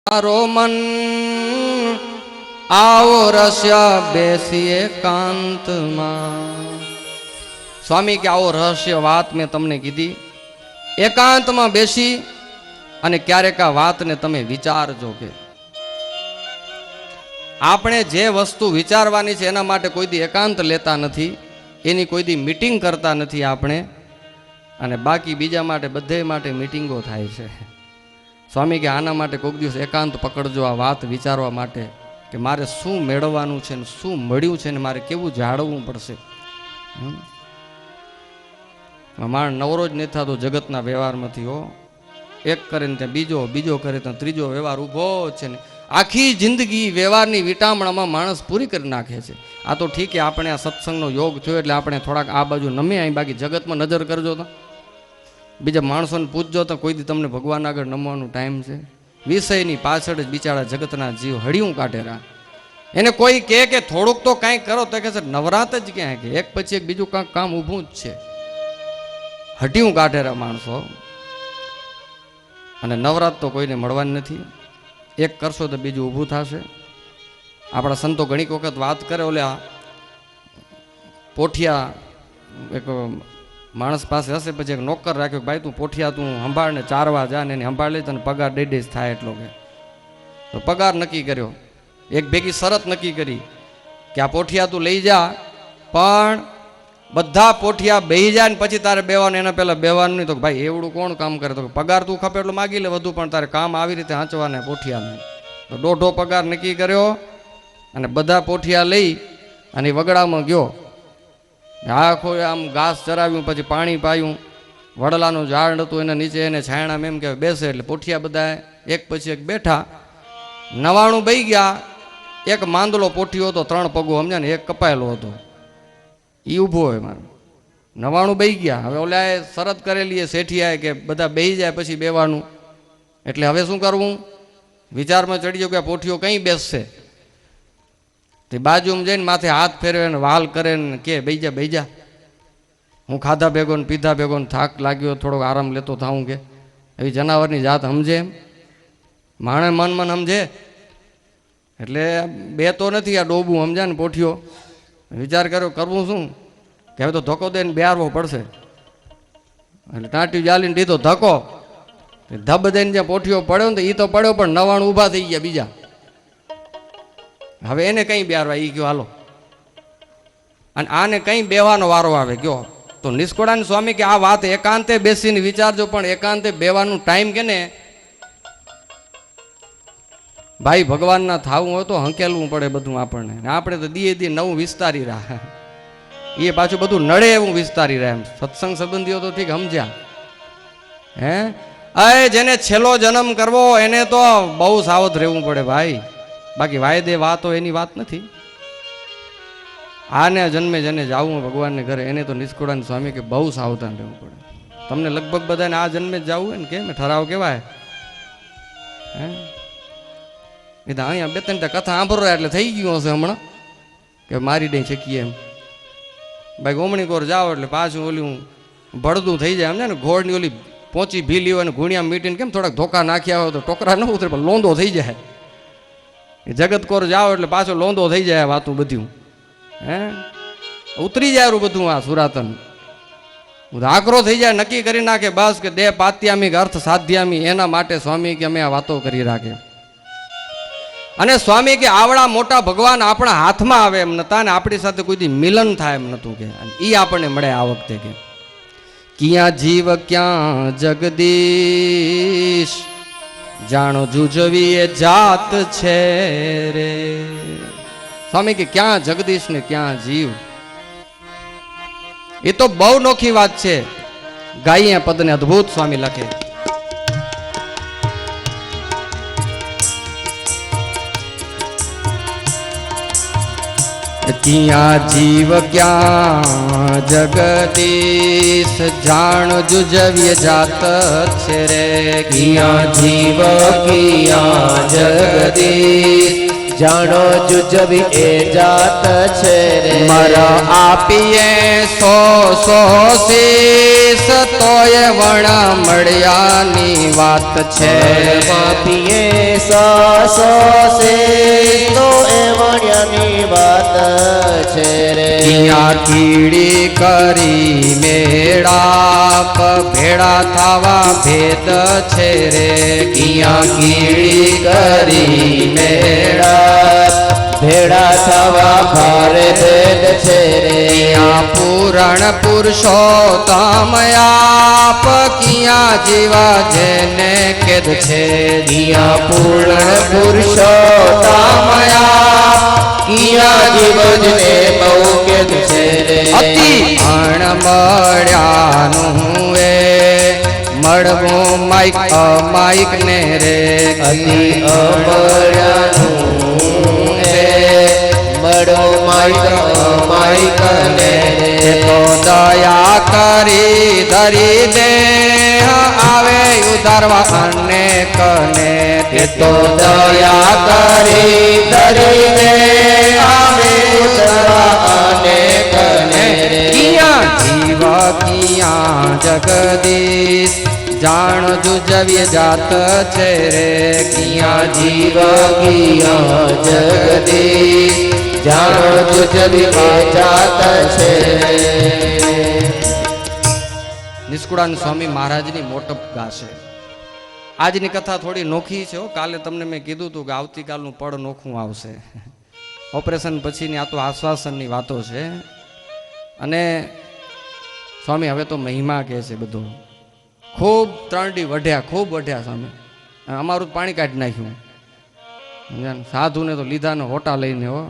મારો મન આવો રહસ્ય બેસીએ એકાંતમાં. સ્વામી કે આવો રહસ્ય વાત મેં તમને કીધી, એકાંતમાં બેસી અને ક્યારેક આ વાતને તમે વિચારજો કે આપણે જે વસ્તુ વિચારવાની છે એના માટે કોઈ દી એકાંત લેતા નથી, એની કોઈ દી મીટિંગ કરતા નથી આપણે, અને બાકી બીજા માટે બધે માટે મીટિંગો થાય છે. સ્વામી કે આના માટે કોઈક દિવસ એકાંત પકડજો આ વાત વિચારવા માટે કે મારે શું મેળવવાનું છે ને શું મળ્યું છે ને મારે કેવું જાળવવું પડશે. માણ નવરો જ નથી થતો જગતના વ્યવહારમાંથી. હો, એક કરીને ત્યાં બીજો, બીજો કરે ત્યાં ત્રીજો વ્યવહાર ઊભો છે ને આખી જિંદગી વ્યવહારની વિટામણામાં માણસ પૂરી કરી નાખે છે. આ તો ઠીક છે, આપણે આ સત્સંગનો યોગ થયો એટલે આપણે થોડાક આ બાજુ નમે અહીં, બાકી જગતમાં નજર કરજો તો બીજા માણસોને પૂછજો તો કોઈ દી તમને ભગવાન આગળ નમવાનું ટાઈમ છે? વિષયની પાછળ જ બિચારા જગતના જીવ હળિયું કાઢેરા. એને કોઈ કહે કે થોડુંક તો કાંઈ કરો તો કહે છે નવરાત જ ક્યાં, કે એક પછી એક બીજું કાંઈક કામ ઊભું જ છે. હટિયું કાઢેરા માણસો, અને નવરાત તો કોઈને મળવાની નથી. એક કરશો તો બીજું ઊભું થશે. આપણા સંતો ઘણી વખત વાત કરે, ઓલા પોઠિયા એક માણસ પાસે હશે, પછી એક નોકર રાખ્યો, ભાઈ તું પોઠિયા તું સંભાળ ને ચારવા જા ને એની સંભાળ લઈ તને પગાર દઈ થાય એટલો. કે તો પગાર નક્કી કર્યો, એક ભેગી શરત નક્કી કરી કે આ પોઠિયા તું લઈ જા, પણ બધા પોઠિયા બેહી જાય ને પછી તારે બેવાનું, એના પહેલા બેવાનું નહીં. તો ભાઈ એવડું કોણ કામ કરે? તો પગાર તું ખપે એટલું માગી લે વધુ, પણ તારે કામ આવી રીતે હાંચવાને પોઠિયાને. તો દોઢો પગાર નક્કી કર્યો અને બધા પોઠિયા લઈ અને વગડામાં ગયો. આખો આમ ઘાસ ચરાવ્યું, પછી પાણી પાયું, વડલાનું ઝાડ હતું એને નીચે એને છાયણામાં એમ કે બેસે, એટલે પોઠિયા બધા એક પછી એક બેઠા. 99 બેહી ગયા, એક માંદલો પોઠિયો હતો 3 પગો, સમજ્યા ને, એક કપાયેલો હતો, એ ઊભો હોય મારો. 99 બેહી ગયા. હવે ઓલા શરત કરેલી શેઠિયાએ કે બધા બેહી જાય પછી બેવાનું, એટલે હવે શું કરવું? વિચારમાં ચડી ગયો કે આ પોઠિયો કઈ બેસશે. તે બાજુમાં જઈને માથે હાથ ફેરવે ને વાલ કરે ને કે બેહી જા, હું ખાધા ભેગો ને પીધા ભેગો ને થાક લાગ્યો, થોડોક આરામ લેતો થાઉં. કે એવી જનાવરની જાત સમજે એમ? માણે મન સમજે? એટલે બે તો નથી, આ ડોબું સમજ્યા ને પોઠિયો. વિચાર કર્યો કરવું શું, કે હવે તો ધક્કો દઈને બેહારવો પડશે. એટલે ટાંટી જાલીને દીધો ધક્કો, ધબ દઈને જ્યાં પોઠિયો પડ્યો ને તો એ તો પડ્યો, પણ 99 ઊભા થઈ ગયા બીજા. હવે એને કઈ બેહારવા? એ ગયો હાલો, અને આને કઈ બેવાનો વારો આવે ગયો. તો નિષ્કોળાનંદ સ્વામી કે આ વાત એકાંતે બેસીને વિચારજો, પણ એકાંતે બેવાનું ટાઈમ કે ને ભાઈ ભગવાનના થાવું હોય તો હંકેલવું પડે બધું આપણને. આપણે તો દીએ નવું વિસ્તારી રહ્યા, એ પાછું બધું નડે એવું વિસ્તારી રહ્યા. એમ સત્સંગ સંબંધીઓ તો ઠીક સમજ્યા, હે અય જેને છેલ્લો જન્મ કરવો એને તો બહુ સાવધ રહેવું પડે ભાઈ. બાકી વાયદે વાતો એની વાત નથી. આને જન્મે જેને જાવું ભગવાનને ઘરે એને તો નિષ્કોળાનંદ સ્વામી કે બહુ સાવધાન રહેવું પડે. તમને લગભગ બધાને આ જન્મે જ જવું હોય ને, કેમ ઠરાવ કેવાય? હે અહીંયા 2-3 કથા સાંભળો એટલે થઈ ગયું હશે હમણાં કે મારી દઈ શકીએ એમ. ભાઈ ગોમણી કોર જાઓ એટલે પાછું ઓલું ભળદું થઈ જાય, સમજે ને, ઘોડની ઓલી પોચી ભીલી હોય ને ગુણિયા મીટીને કેમ થોડાક ધોકા નાખ્યા હોય તો ટોકરા ન ઉતરે પણ લોંદો થઈ જાય. જગત કોર જાઓ એટલે પાછો લોંદો થઈ જાય વાતું બધું, હે ઉતરી જાય બધું. આ સુરાતન આકરો થઈ જાય, નક્કી કરી નાખે બસ કે દેહ પાત્યામી કે અર્થ સાધ્યામી. એના માટે સ્વામી કે અમે આ વાતો કરી રાખે. અને સ્વામી કે આવડા મોટા ભગવાન આપણા હાથમાં આવે એમ નતા, ને આપણી સાથે કોઈ દી મિલન થાય એમ નતું. કે ઈ આપણને મળે આ વખતે. કે ક્યાં જીવ ક્યાં જગદીશ, જાણો જુજવી એ જાત છે રે. સ્વામી કે ક્યાં જગદીશ ને ક્યાં જીવ, એ તો બહુ નોખી વાત છે. ગાઈએ પદને અદ્ભુત સ્વામી લખે. ક્યાં જીવ ક્યાં જગદીશ, જાણ જુજવ્ય જાત છે રે. ક્યાં જીવ ક્યાં જગદીશ, જાણો જુજવી એ જાત છે રે મર આપીએ સો સો શીસ તોય વણ મળ્યાની વાત છે માપીએ સો સે તો એ વણ્યાની વાત છે રે કિયા કીડી કરી મેળાપ ભેળા થવા ભેદ છે રે કિયા કીડી કરી મેળા ભેળા થવા ભારે ભેદ છે રે કિયા પૂરણ પુરુષોત્તમ આપ કિયા જીવા જેને કેદ છે કિયા પૂર્ણ પુરુષોત્તમ આપ કિયા જીવજને બહુ કેદ છે રે અતિ અણ મળ્યાનું એ મળવું માઈક અમાઈક ને રે અતિ અમર્યાનું મળો માઈક ને એ તો દયા કરી ધરી દે આવે ઉધારવા અનેક ને તે તો દયા કરી ધરીને આવે ઉતરવા અનેક ને રે કિયા જીવ કિયા જગદીશ જાણ જુજવ્ય જાત છે રે કિયા જીવ કિયા જગદીશ જાણો જુજવી જાત છે નિષ્કુળાન સ્વામી મહારાજની મોટપ ગાશે. આજની કથા થોડી નોખી છે. કાલે તમને મેં કીધું હતું કે આવતીકાલનું પડ નોખું આવશે. ઓપરેશન પછીની આ તો આશ્વાસનની વાતો છે. અને સ્વામી હવે તો મહિમા કહે છે બધું. ખૂબ 3D વઢ્યા, ખૂબ વઢ્યા સ્વામી. અમારું પાણી કાઢી નાખ્યું. સાધુને તો લીધા ને હોટા લઈને હો,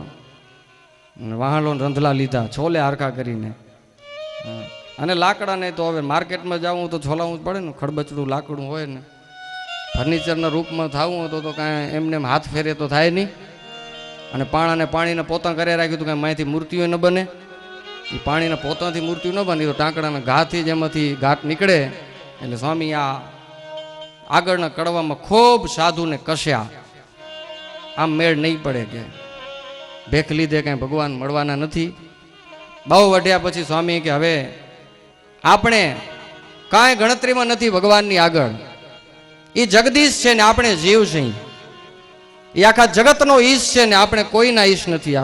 વાહલો રંધલા લીધા, છોલે હરખા કરીને. અને લાકડાને તો હવે માર્કેટમાં જવું તો છોલાવું જ પડે ને. ખડબચડું લાકડું હોય ને, ફર્નિચરના રૂપમાં થવું હોય તો કાંઈ એમને હાથ ફેરે તો થાય નહીં. અને પાણાને પાણીને પોતા કરે રાખ્યું તો કાંઈ માહિતી મૂર્તિઓ ન બને. એ પાણીને પોતાથી મૂર્તિઓ ન બને તો ટાંકડાના ઘાથી જ એમાંથી ઘાટ નીકળે. એટલે સ્વામી આ આગળના કડવામાં ખૂબ સાધુને કસ્યા. આમ મેળ નહીં પડે કે ભેખ લીધે કાંઈ ભગવાન મળવાના નથી. બહુ વઢ્યા પછી સ્વામી કે હવે આપણે કાંઈ ગણતરીમાં નથી ભગવાનની આગળ. એ જગદીશ છે ને આપણે જીવ છે. એ આખા જગતનો ઈશ છે ને આપણે કોઈના ઈશ નથી.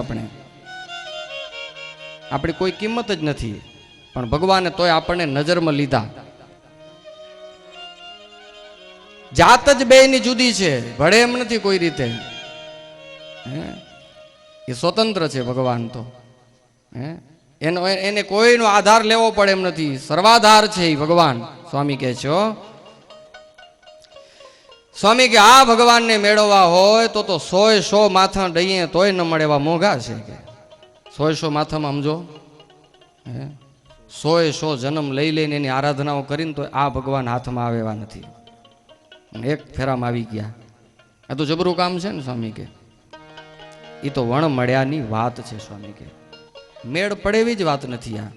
આપણી કોઈ કિંમત જ નથી. પણ ભગવાને તોય આપણને નજરમાં લીધા. જાત જ બેયની જુદી છે, ભળે એમ નથી કોઈ રીતે. એ સ્વતંત્ર છે ભગવાન તો. એને કોઈનો આધાર લેવો પડે એમ નથી. સર્વાધાર છે એ ભગવાન. સ્વામી કહે છે સ્વામી કે આ ભગવાનને મેળવવા હોય તો 100 માથા દઈએ તોય ન મળે એવા મોંઘા છે કે 100 માથામાં સમજો 100 જન્મ લઈ લઈને એની આરાધનાઓ કરીને તો આ ભગવાન હાથમાં આવે એવા નથી. એક ફેરામાં આવી ગયા. આ તો જબરું કામ છે ને સ્વામી કે. એ તો વણ મળ્યાની વાત છે સ્વામી કે. મેળ પડે એવી જ વાત નથી. આ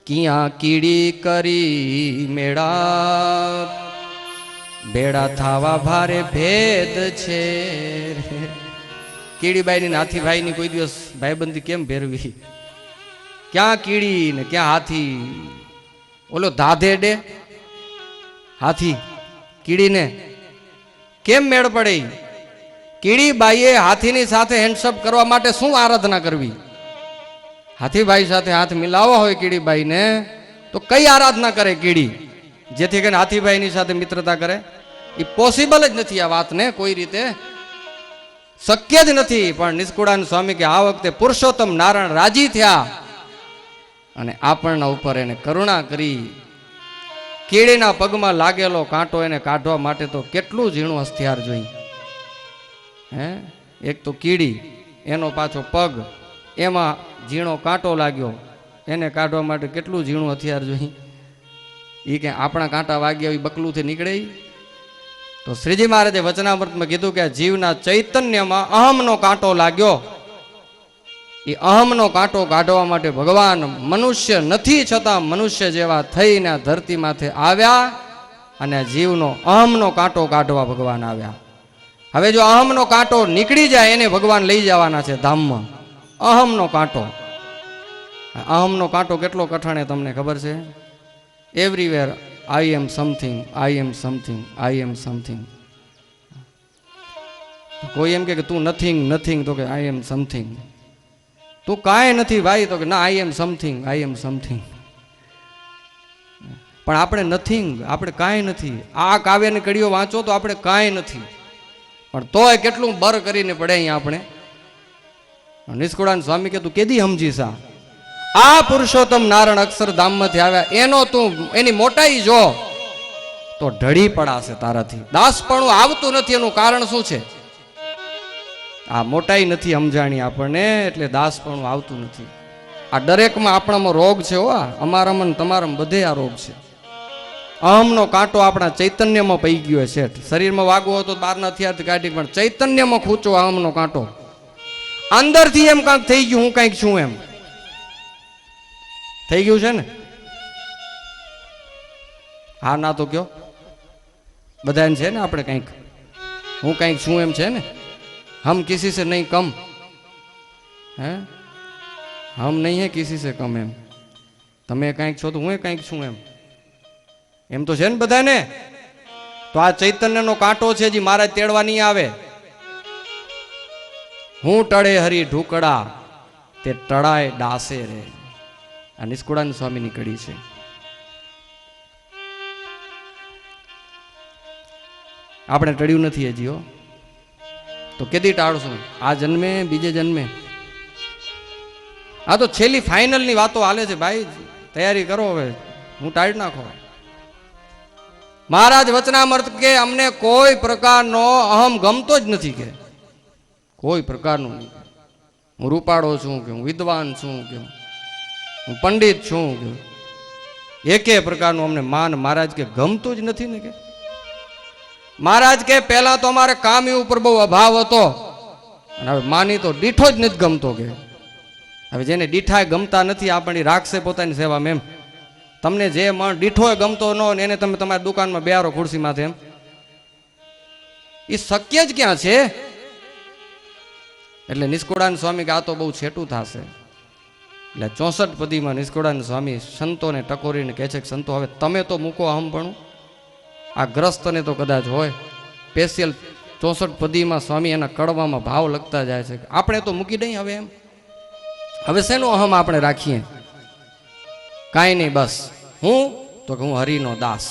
કિયા કીડી કરી મેળા બેડા થાવા ભારે ભેદ છે. કીડીબાઈની હાથીભાઈની કોઈ દિવસ ભાઈબંધી કેમ ભેરવી? ક્યાં કીડી ને ક્યાં હાથી? ઓલો ધાધેડે હાથી કીડીને કેમ મેળ પડે? કીડીબાઈએ હાથીની સાથે હેન્ડશપ કરવા માટે શું આરાધના કરવી? હાથીભાઈ સાથે હાથ મિલાવવા હોય કીડીબાઈને તો કઈ આરાધના કરે કીડી જેથી કરીને હાથીભાઈની સાથે મિત્રતા કરે? એ પોસિબલ જ નથી. આ વાતને કોઈ રીતે શક્ય જ નથી. પણ નિષ્કુળાન સ્વામી કે આ વખતે પુરુષોત્તમ નારાયણ રાજી થયા અને આપણના ઉપર એને કરુણા કરી. કીડીના પગમાં લાગેલો કાંટો એને કાઢવા માટે તો કેટલું ઝીણું હથિયાર જોઈ. એક તો કીડી, એનો પાછો પગ, એમાં ઝીણો કાંટો લાગ્યો, એને કાઢવા માટે કેટલું ઝીણું હથિયાર જોઈ. એ કે આપણા કાંટા વાગ્યા એ બકલુંથી નીકળે. તો શ્રીજી મહારાજે વચનામૃતમાં કીધું કે જીવના ચૈતન્યમાં અહમનો કાંટો લાગ્યો. એ અહમનો કાંટો કાઢવા માટે ભગવાન મનુષ્ય નથી છતાં મનુષ્ય જેવા થઈને આ ધરતી માથે આવ્યા અને જીવનો અહમનો કાંટો કાઢવા ભગવાન આવ્યા. હવે જો અહમનો કાંટો નીકળી જાય એને ભગવાન લઈ જવાના છે ધામમાં. અહમનો કાંટો, અહમનો કાંટો કેટલો કઠણ તમને ખબર છે? Everywhere I am something, I am something, I am something. કોઈ એમ કે તું નથિંગ નથિંગ, તો કે આઈ એમ સમથિંગ. તું કાંઈ નથી ભાઈ, તો કે ના આઈ am something, I am something. પણ આપણે નથિંગ, આપણે કાંઈ નથી. આ કાવ્યની કડીઓ વાંચો તો આપણે કાંઈ નથી, પણ તોય કેટલું બર કરીને પડે અહીંયા આપણે. નિષ્કુળાન સ્વામી કે તું કેદી સમજીશ? આ પુરુષોત્તમ નારાયણ અક્ષરધામમાંથી આવ્યા એનો તું એની મોટાઈ જો તો ઢળી પડાશે તારાથી. દાસપણું આવતું નથી એનું કારણ શું છે? આ મોટાઈ નથી સમજાણી આપણને, એટલે દાસપણું આવતું નથી. આ દરેકમાં આપણામાં રોગ છે. હો, અમારામાં તમારામાં બધે આ રોગ છે. અહમનો કાંટો આપણા ચૈતન્યમાં પઈ ગયો છે. શરીરમાં વાગવો હોય તો બહારના હથિયારથી કાઢી, પણ ચૈતન્યમાં ખૂંચો અહમનો કાંટો. અંદરથી એમ કાંઈક થઈ ગયું, હું કાંઈક છું એમ થઈ ગયું છે ને. હા ના તો કયો, બધાને છે ને આપણે કંઈક હું કંઈક છું એમ છે ને. હમ કિસી સે નહીં કમ હે, હમ નહીં હે કિસી સે કમ એમ. તમે કંઈક છો તો હું કંઈક છું એમ તો છે ને બધાને. તો આ ચૈતન્યનો કાંટો છે જે મહારાજ તેડવા નહીં આવે. હું ટળે હરી ઢુકડા તે ટળાય ડાસે રે. આ નિષ્કુળાનંદ સ્વામીની કડી છે. આપણે ટળ્યું નથી હજી. હો તો કેદી ટાળશું? આ જન્મે, બીજે જન્મે. આ તો છેલ્લી ફાઇનલની વાતો હાલે છે ભાઈ. તૈયારી કરો હવે, હું ટાળી નાખો. મહારાજ વચનામૃત કે અમને કોઈ પ્રકારનો અહમ ગમતો જ નથી, કે કોઈ પ્રકારનું નહીં. હું રૂપાળો છું, કે હું વિદ્વાન છું, કે હું પંડિત છું, કે એકે પ્રકારનું અમને માન મહારાજ કે ગમતું જ નથી ને. કે મહારાજ કે પહેલા તો અમારે કામી ઉપર બહુ અભાવ હતો, અને હવે માની તો દીઠો જ નથી ગમતો. કે હવે જેને દીઠાય ગમતા નથી આપણી રાખશે પોતાની સેવામાં. એમ તમને જે મન દીઠો ગમતો ન હોય એને તમે તમારી દુકાનમાં બેહારો ખુરશીમાંથી, એમ એ શક્ય જ ક્યાં છે? એટલે નિષ્કુળાનંદ સ્વામી કે આ તો બહુ છેટું થશે. એટલે 64 પદીમાં નિષ્કુળાનંદ સ્વામી સંતોને ટકોરીને કહે છે કે સંતો હવે તમે તો મૂકો અહમપણું. આ ગ્રસ્તને તો કદાચ હોય. સ્પેશિયલ 64 પદીમાં સ્વામી એના કડવામાં ભાવ લખતા જાય છે. આપણે તો મૂકી દઈએ હવે. એમ હવે શેનો અહમ આપણે રાખીએ? કાંઈ નહીં, બસ હું તો કે હું હરિનો દાસ.